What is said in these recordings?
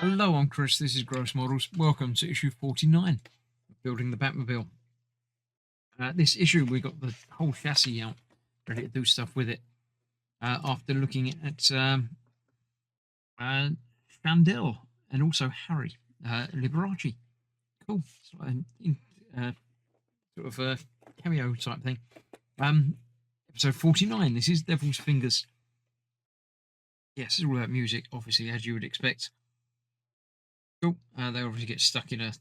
Hello, I'm Chris. This is Gross Models. Welcome to issue 49 of Building the Batmobile. This issue, we got the whole chassis out, ready to do stuff with it. After looking at Chandel and also Harry Liberace. Cool. Sort of a cameo type thing. Episode 49. This is Devil's Fingers. Yes, it's all about music, obviously, as you would expect. Cool. They obviously get stuck in a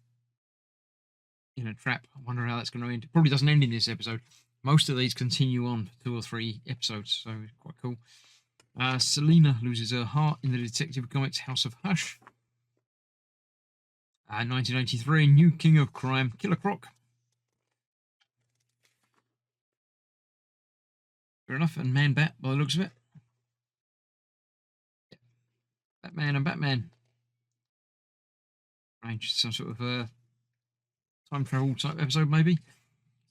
trap. I wonder how that's going to end. It probably doesn't end in this episode. Most of these continue on for 2 or 3 episodes, so it's quite cool. Selena loses her heart in the Detective Comics House of Hush. 1983, new king of crime, Killer Croc. Fair enough, and Man Bat by the looks of it. Batman and Batman. Arranged some sort of time travel type episode, maybe.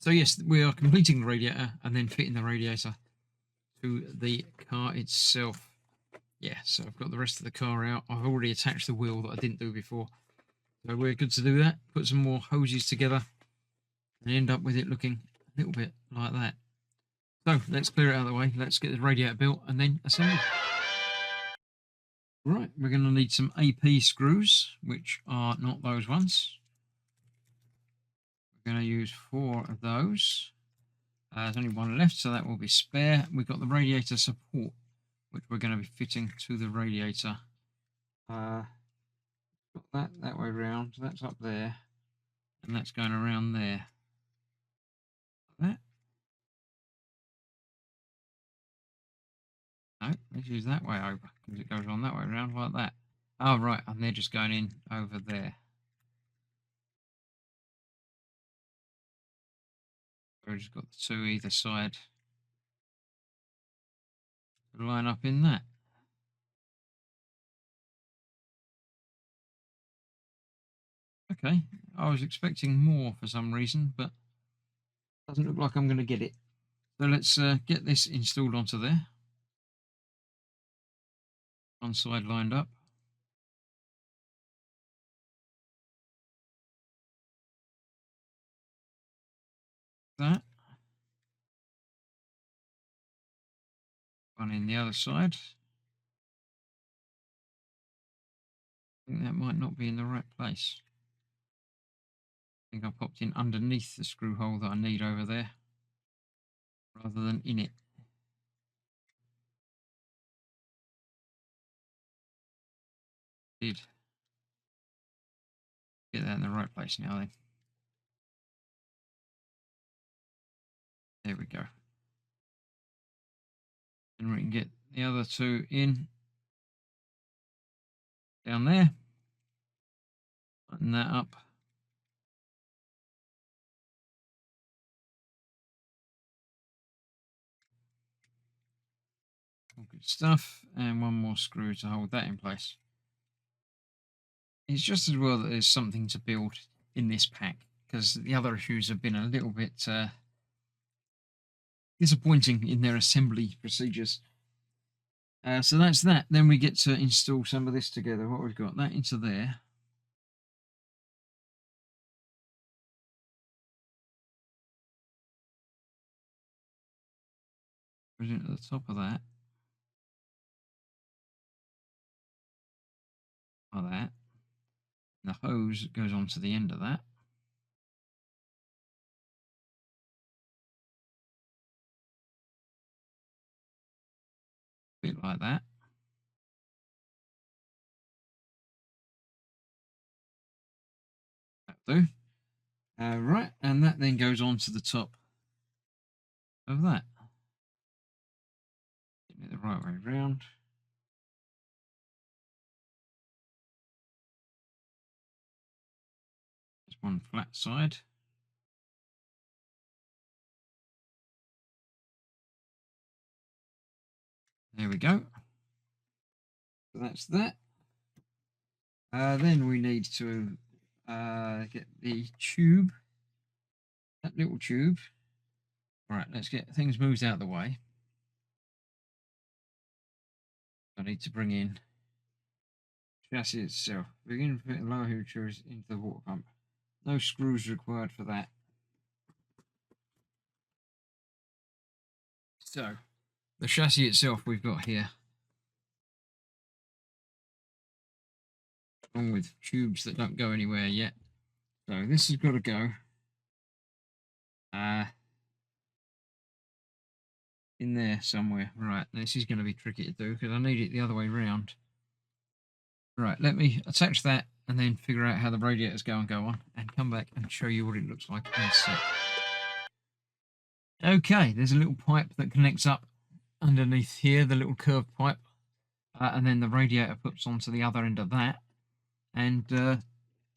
So yes, we are completing the radiator and then fitting the radiator to the car itself. Yeah, so I've got the rest of the car out. I've already attached the wheel that I didn't do before. So we're good to do that. Put some more hoses together and end up with it looking a little bit like that. So let's clear it out of the way. Let's get the radiator built and then assemble. Right, we're going to need some AP screws, which are not those ones. We're going to use 4 of those. There's only 1 left, so that will be spare. We've got the radiator support, which we're going to be fitting to the radiator. Got that way round. That's up there, and that's going around there. Like that. No, this is that way over because it goes on that way around like that. Oh right, and they're just going in over there. We've just got the 2 either side to line up in that. Okay, I was expecting more for some reason, but doesn't look like I'm going to get it. So let's get this installed onto there. One side lined up. That. One in the other side. I think that might not be in the right place. I think I popped in underneath the screw hole that I need over there, rather than in it. Did. Get that in the right place now then. There we go. And we can get the other 2 in down there. Button that up. All good stuff. And 1 more screw to hold that in place. It's just as well that there's something to build in this pack, because the other issues have been a little bit disappointing in their assembly procedures. So that's that. Then we get to install some of this together. What we've got, that into there. Goes into the top of that. Like that. The hose goes onto the end of that. Bit like that. That'll do. Right, and that then goes on to the top of that. Getting it the right way round. There's one flat side. There we go. So that's that. Then we need to get the tube, that little tube. All right, let's get things moved out of the way. I need to bring in chassis itself. Begin fitting lower heel screws into the water pump. No screws required for that. So, the chassis itself we've got here, along with tubes that don't go anywhere yet. So this has got to go in there somewhere. Right, this is going to be tricky to do because I need it the other way round. Right, let me attach that and then figure out how the radiators go on and come back and show you what it looks like in a sec. Okay, there's a little pipe that connects up underneath here, the little curved pipe, and then the radiator puts onto the other end of that, and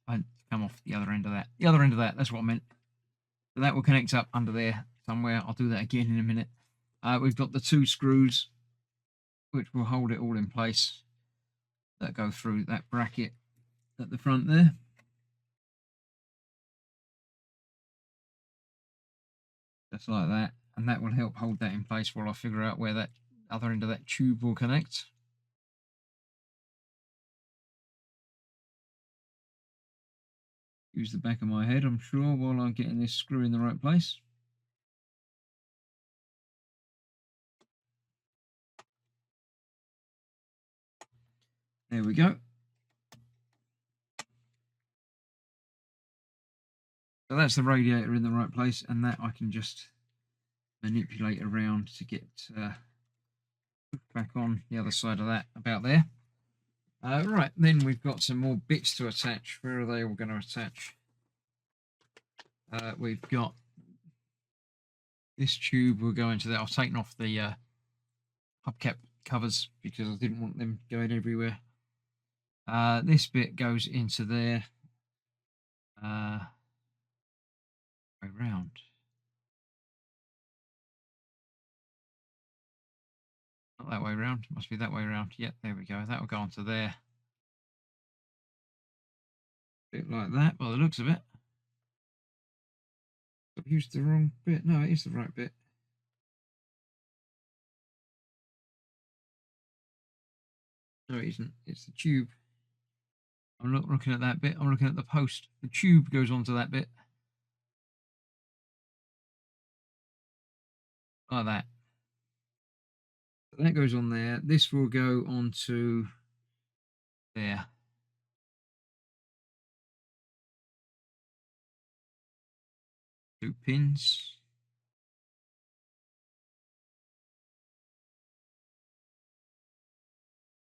I come off the other end of that. The other end of that, that's what I meant. So that will connect up under there somewhere. I'll do that again in a minute. We've got the 2 screws which will hold it all in place that go through that bracket at the front there. Just like that, and that will help hold that in place while I figure out where that other end of that tube will connect. Use the back of my head, I'm sure, while I'm getting this screw in the right place. There we go. So that's the radiator in the right place, and that I can just manipulate around to get back on the other side of that, about there. Right, then we've got some more bits to attach. Where are they all going to attach? We've got this tube will go into that. I've taken off the hubcap covers because I didn't want them going everywhere. This bit goes into there. Way round. Not that way round. Must be that way round. Yep, there we go. That will go onto there. Bit like that, by the looks of it. I've used the wrong bit. No, it is the right bit. No, it isn't. It's the tube. I'm not looking at that bit. I'm looking at the post. The tube goes onto that bit. Like that. So that goes on there. This will go onto there. 2 pins.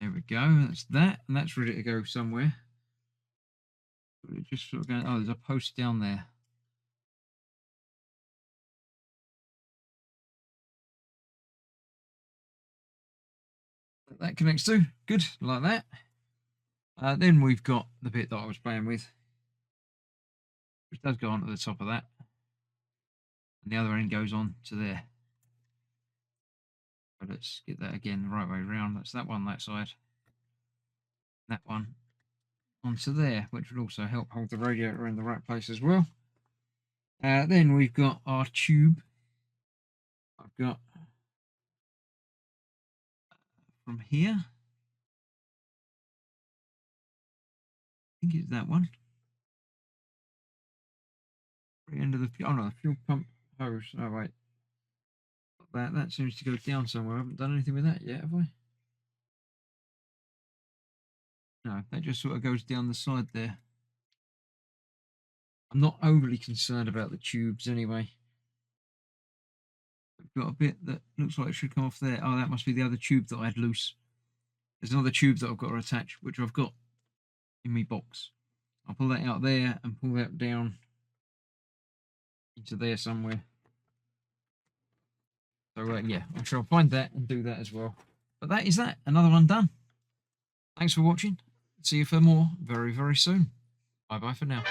There we go. That's that. And that's ready to go somewhere. It just sort of going, oh, there's a post down there. That connects to. Good, like that. Then we've got the bit that I was playing with, which does go onto the top of that. And the other end goes on to there. So let's get that again the right way around. That's that one, that side. That one onto there, which would also help hold the radiator in the right place as well. Then we've got our tube. I've got from here. I think it's that one. The end of the fuel. Oh no, the fuel pump hose. Oh wait, that seems to go down somewhere. I haven't done anything with that yet, have I? No, that just sort of goes down the side there. I'm not overly concerned about the tubes anyway. I've got a bit that looks like it should come off there. Oh, that must be the other tube that I had loose. There's another tube that I've got to attach, which I've got in my box. I'll pull that out there and pull that down into there somewhere. So yeah, I'm sure I'll find that and do that as well. But that is that. Another one done. Thanks for watching. See you for more very, very soon. Bye-bye for now.